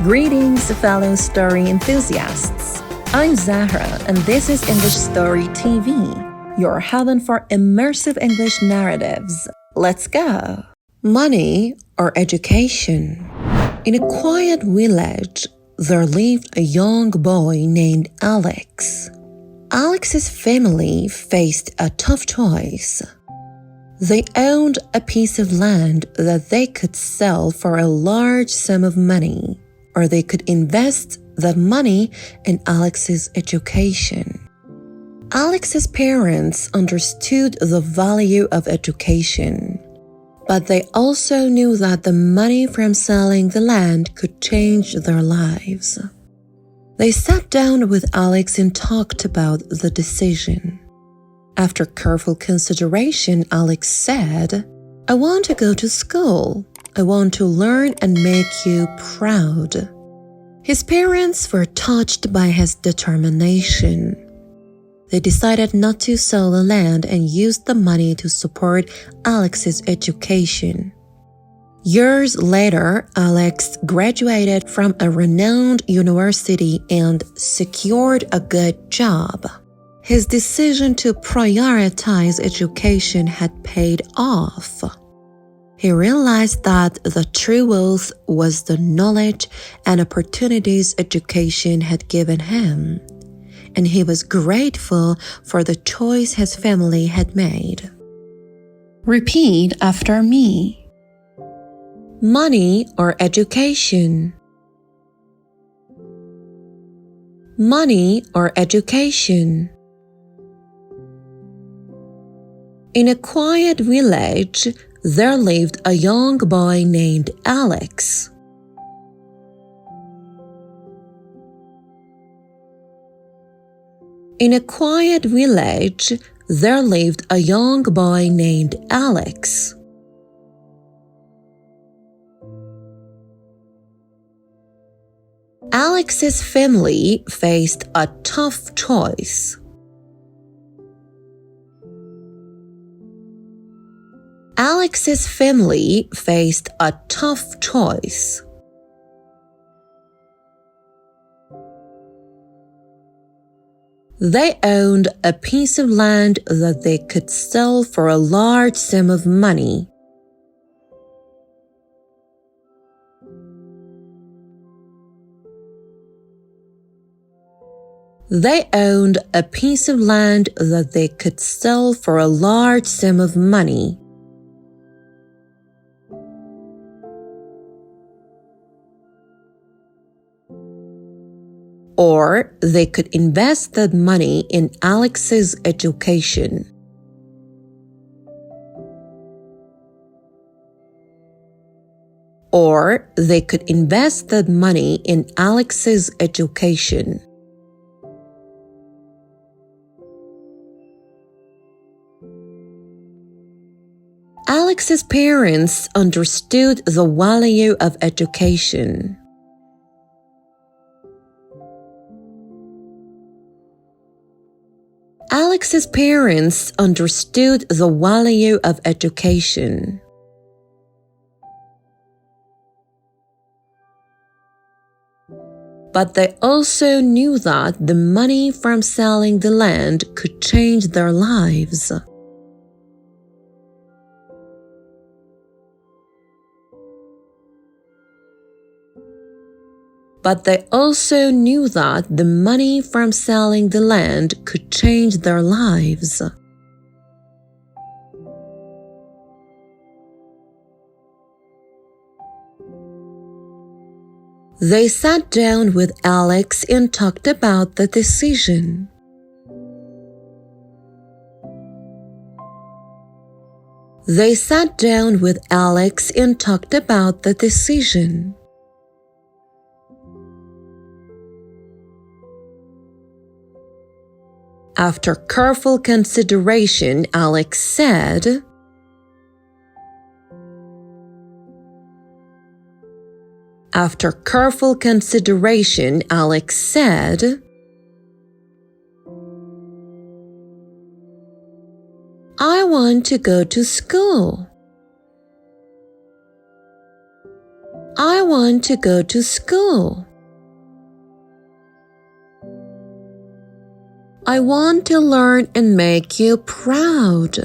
Greetings, fellow story enthusiasts. I'm Zahra, and this is English Story TV, your haven for immersive English narratives. Let's go! Money or education? In a quiet village, there lived a young boy named Alex. Alex's family faced a tough choice. They owned a piece of land that they could sell for a large sum of money, or they could invest that money in Alex's education. Alex's parents understood the value of education, but they also knew that the money from selling the land could change their lives. They sat down with Alex and talked about the decision. After careful consideration, Alex said, "I want to go to school. I want to learn and make you proud." His parents were touched by his determination. They decided not to sell the land and used the money to support Alex's education. Years later, Alex graduated from a renowned university and secured a good job. His decision to prioritize education had paid off. He realized that the true wealth was the knowledge and opportunities education had given him, and he was grateful for the choice his family had made. Repeat after me. Money or education? Money or education? In a quiet village, there lived a young boy named Alex. In a quiet village, there lived a young boy named Alex. Alex's family faced a tough choice. Alex's family faced a tough choice. They owned a piece of land that they could sell for a large sum of money. They owned a piece of land that they could sell for a large sum of money. Or they could invest that money in Alex's education. Or they could invest that money in Alex's education. Alex's parents understood the value of education. Alex's parents understood the value of education. But they also knew that the money from selling the land could change their lives. But they also knew that the money from selling the land could change their lives. They sat down with Alex and talked about the decision. They sat down with Alex and talked about the decision. After careful consideration, Alex said, After careful consideration, Alex said, "I want to go to school. I want to go to school. I want to learn and make you proud.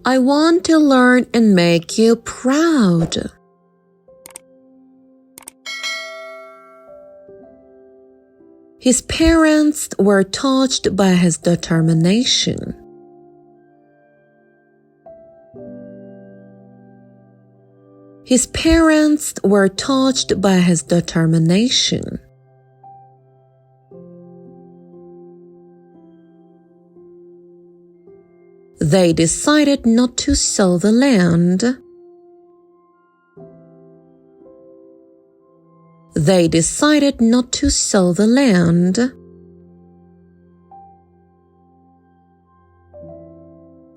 I want to learn and make you proud. His parents were touched by his determination. His parents were touched by his determination. They decided not to sell the land. They decided not to sell the land.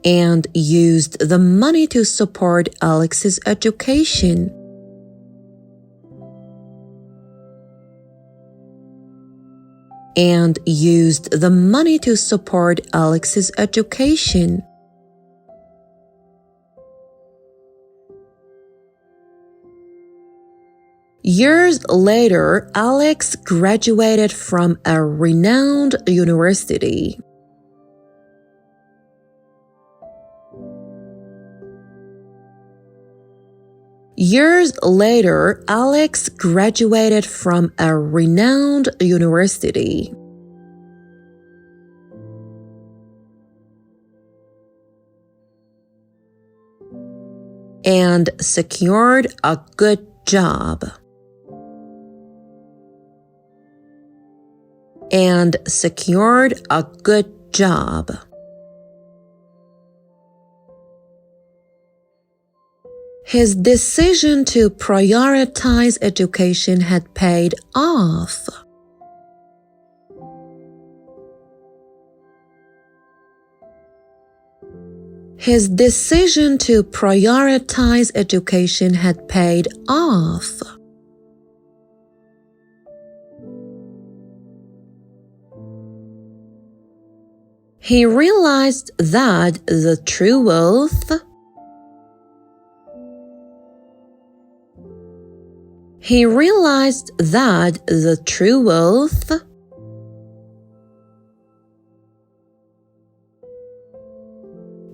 And used the money to support Alex's education. And used the money to support Alex's education. Years later, Alex graduated from a renowned university. Years later, Alex graduated from a renowned university. And secured a good job. And secured a good job. His decision to prioritize education had paid off. His decision to prioritize education had paid off. He realized that the true wealth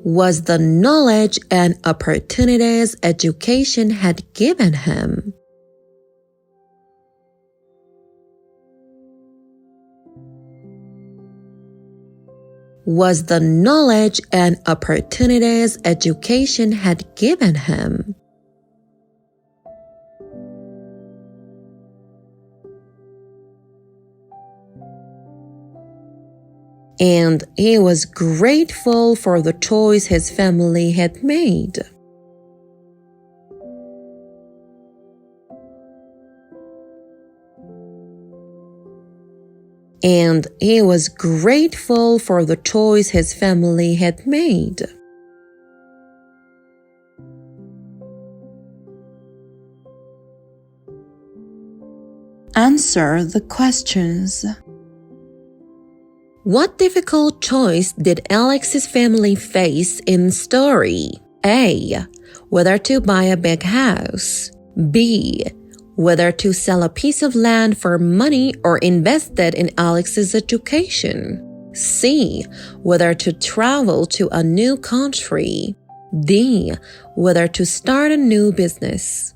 was the knowledge and opportunities education had given him. Was the knowledge and opportunities education had given him. And he was grateful for the choice his family had made. And he was grateful for the choice his family had made. Answer the questions. What difficult choice did Alex's family face in the story? A. Whether to buy a big house. B. Whether to sell a piece of land for money or invest it in Alex's education. C. Whether to travel to a new country. D. Whether to start a new business.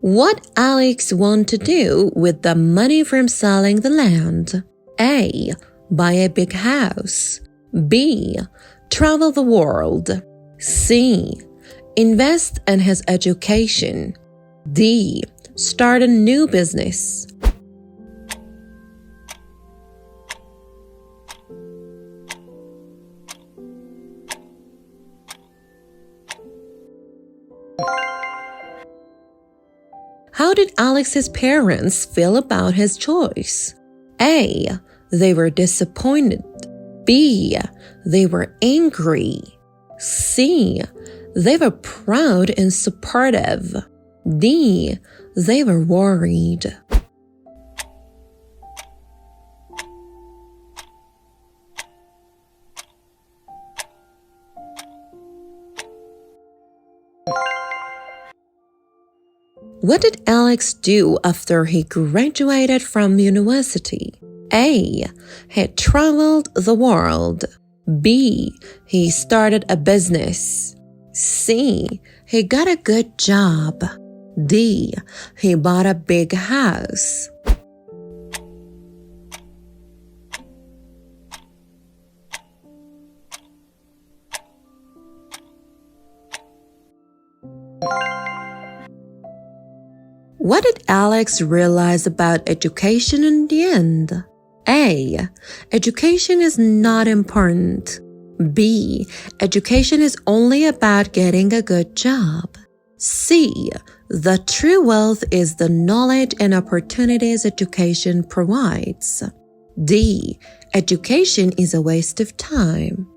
What Alex want to do with the money from selling the land? A. Buy a big house. B. Travel the world. C. Invest in his education. D. Start a new business. How did Alex's parents feel about his choice? A. They were disappointed. B. They were angry. C. They were proud and supportive. D. They were worried. What did Alex do after he graduated from university? A. He traveled the world. B. He started a business. C. He got a good job. D. He bought a big house. What did Alex realize about education in the end? A. Education is not important. B. Education is only about getting a good job. C. The true wealth is the knowledge and opportunities education provides. D. Education is a waste of time.